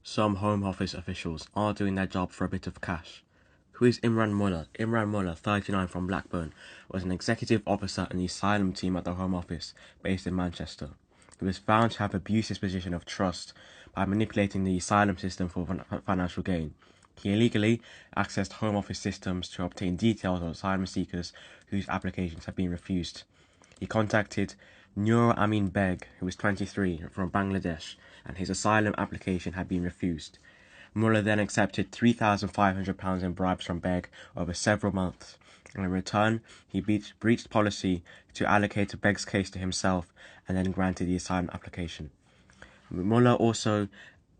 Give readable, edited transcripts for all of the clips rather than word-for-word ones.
Some Home Office officials are doing their job for a bit of cash. Who is Imran Mulla? Imran Mulla, 39, from Blackburn, was an executive officer in the asylum team at the Home Office, based in Manchester. He was found to have abused his position of trust by manipulating the asylum system for financial gain. He illegally accessed Home Office systems to obtain details of asylum seekers whose applications had been refused. He contacted Nur Amin Beg, who was 23, from Bangladesh, and his asylum application had been refused. Muller then accepted £3,500 in bribes from Beg over several months, and in return he breached policy to allocate Beg's case to himself and then granted the asylum application. Muller also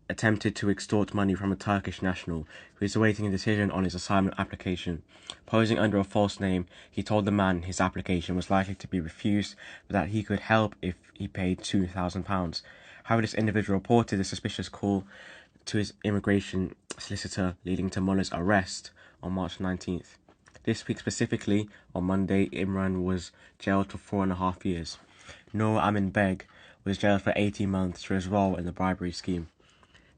attempted to extort money from a Turkish national who is awaiting a decision on his asylum application. Posing under a false name, he told the man his application was likely to be refused, but that he could help if he paid £2,000. However, this individual reported a suspicious call to his immigration solicitor, leading to Muller's arrest on March 19th. This week specifically, on Monday, Imran was jailed for 4.5 years. Noor Amin Beg was jailed for 18 months for his role in the bribery scheme.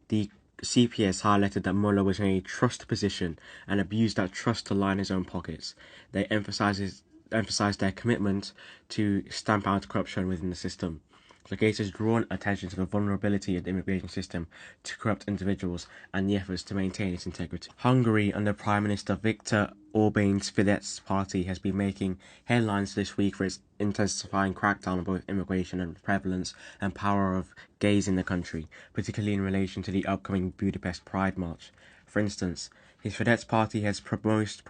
The CPS highlighted that Muller was in a trust position and abused that trust to line his own pockets. They emphasised their commitment to stamp out corruption within the system. The case has drawn attention to the vulnerability of the immigration system to corrupt individuals and the efforts to maintain its integrity. Hungary, under Prime Minister Viktor Orban's Fidesz party, has been making headlines this week for its intensifying crackdown on both immigration and prevalence and power of gays in the country, particularly in relation to the upcoming Budapest Pride March. For instance, his Fidesz party has proposed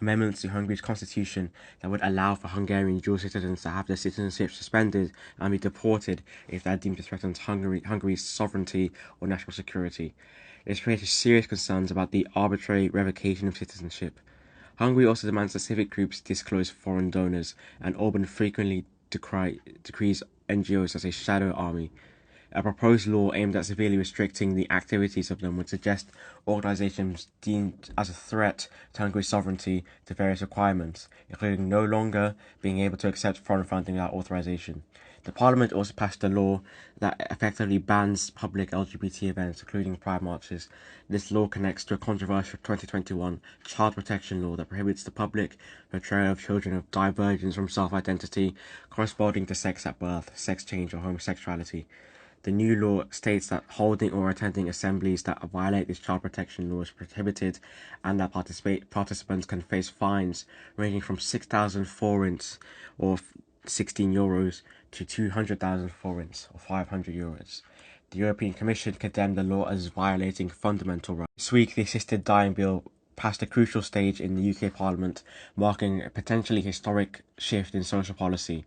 amendments to Hungary's constitution that would allow for Hungarian dual citizens to have their citizenship suspended and be deported if they are deemed to threaten Hungary's sovereignty or national security. It has created serious concerns about the arbitrary revocation of citizenship. Hungary also demands that civic groups disclose foreign donors, and Orban frequently decrees NGOs as a shadow army. A proposed law aimed at severely restricting the activities of them would suggest organisations deemed as a threat to Hungary's sovereignty to various requirements, including no longer being able to accept foreign funding without authorisation. The Parliament also passed a law that effectively bans public LGBT events, including pride marches. This law connects to a controversial 2021 child protection law that prohibits the public portrayal of children of divergence from self-identity corresponding to sex at birth, sex change, or homosexuality. The new law states that holding or attending assemblies that violate this child protection law is prohibited, and that participants can face fines ranging from 6,000 forints or €16 to 200,000 forints or €500. The European Commission condemned the law as violating fundamental rights. This week, the assisted dying bill passed a crucial stage in the UK Parliament, marking a potentially historic shift in social policy.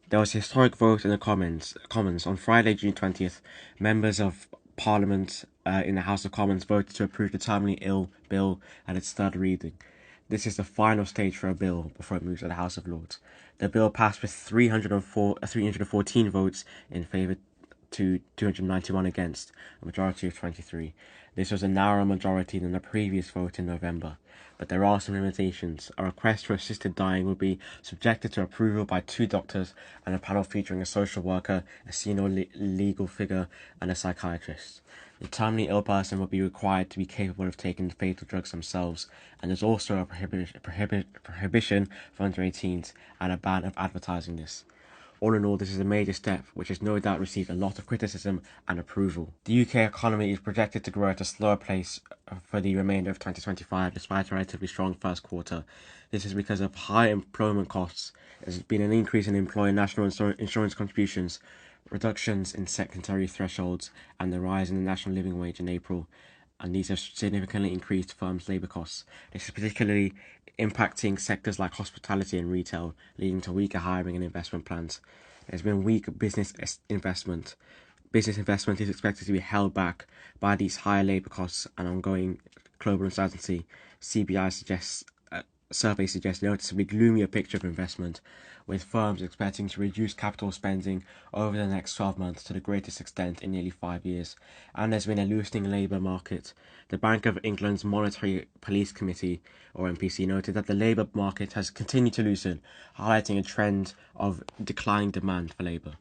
There was a historic vote in the Commons. On Friday, June 20th, members of Parliament in the House of Commons voted to approve the terminally ill bill at its third reading. This is the final stage for a bill before it moves to the House of Lords. The bill passed with 314 votes in favour to 291 against, a majority of 23. This was a narrower majority than the previous vote in November, but there are some limitations. A request for assisted dying will be subjected to approval by 2 doctors and a panel featuring a social worker, a senior legal figure, and a psychiatrist. The terminally ill person will be required to be capable of taking fatal drugs themselves, and there's also a prohibition for under 18s and a ban of advertising this. All in all, this is a major step, which has no doubt received a lot of criticism and approval. The UK economy is projected to grow at a slower pace for the remainder of 2025, despite a relatively strong first quarter. This is because of high employment costs. There's been an increase in employer national insurance contributions, reductions in secondary thresholds, and the rise in the national living wage in April, and these have significantly increased firms' labour costs. This is particularly impacting sectors like hospitality and retail, leading to weaker hiring and investment plans. There's been weak business investment. Business investment is expected to be held back by these higher labour costs and ongoing global uncertainty. Survey suggests a noticeably gloomier picture of investment, with firms expecting to reduce capital spending over the next 12 months to the greatest extent in nearly 5 years. And there's been a loosening labour market. The Bank of England's Monetary Policy Committee, or MPC, noted that the labour market has continued to loosen, highlighting a trend of declining demand for labour.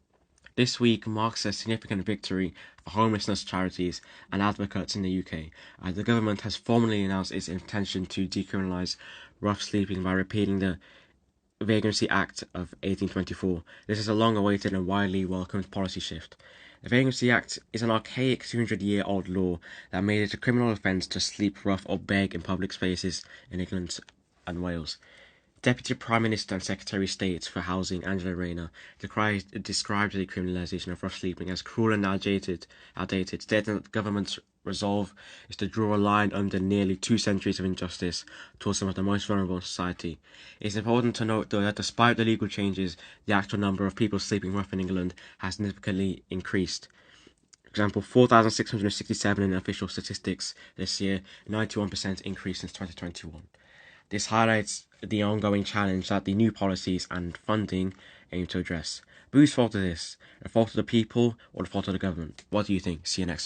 This week marks a significant victory for homelessness charities and advocates in the UK, as the government has formally announced its intention to decriminalise rough sleeping by repealing the Vagrancy Act of 1824. This is a long-awaited and widely welcomed policy shift. The Vagrancy Act is an archaic 200-year-old law that made it a criminal offence to sleep rough or beg in public spaces in England and Wales. Deputy Prime Minister and Secretary of State for Housing Angela Rayner described the criminalisation of rough sleeping as cruel and outdated, stating that the government's resolve is to draw a line under nearly 2 centuries of injustice towards some of the most vulnerable in society. It's important to note, though, that despite the legal changes, the actual number of people sleeping rough in England has significantly increased. For example, 4,667 in official statistics this year, 91% increase since 2021. This highlights the ongoing challenge that the new policies and funding aim to address. But whose fault is this? The fault of the people or the fault of the government? What do you think? See you next time.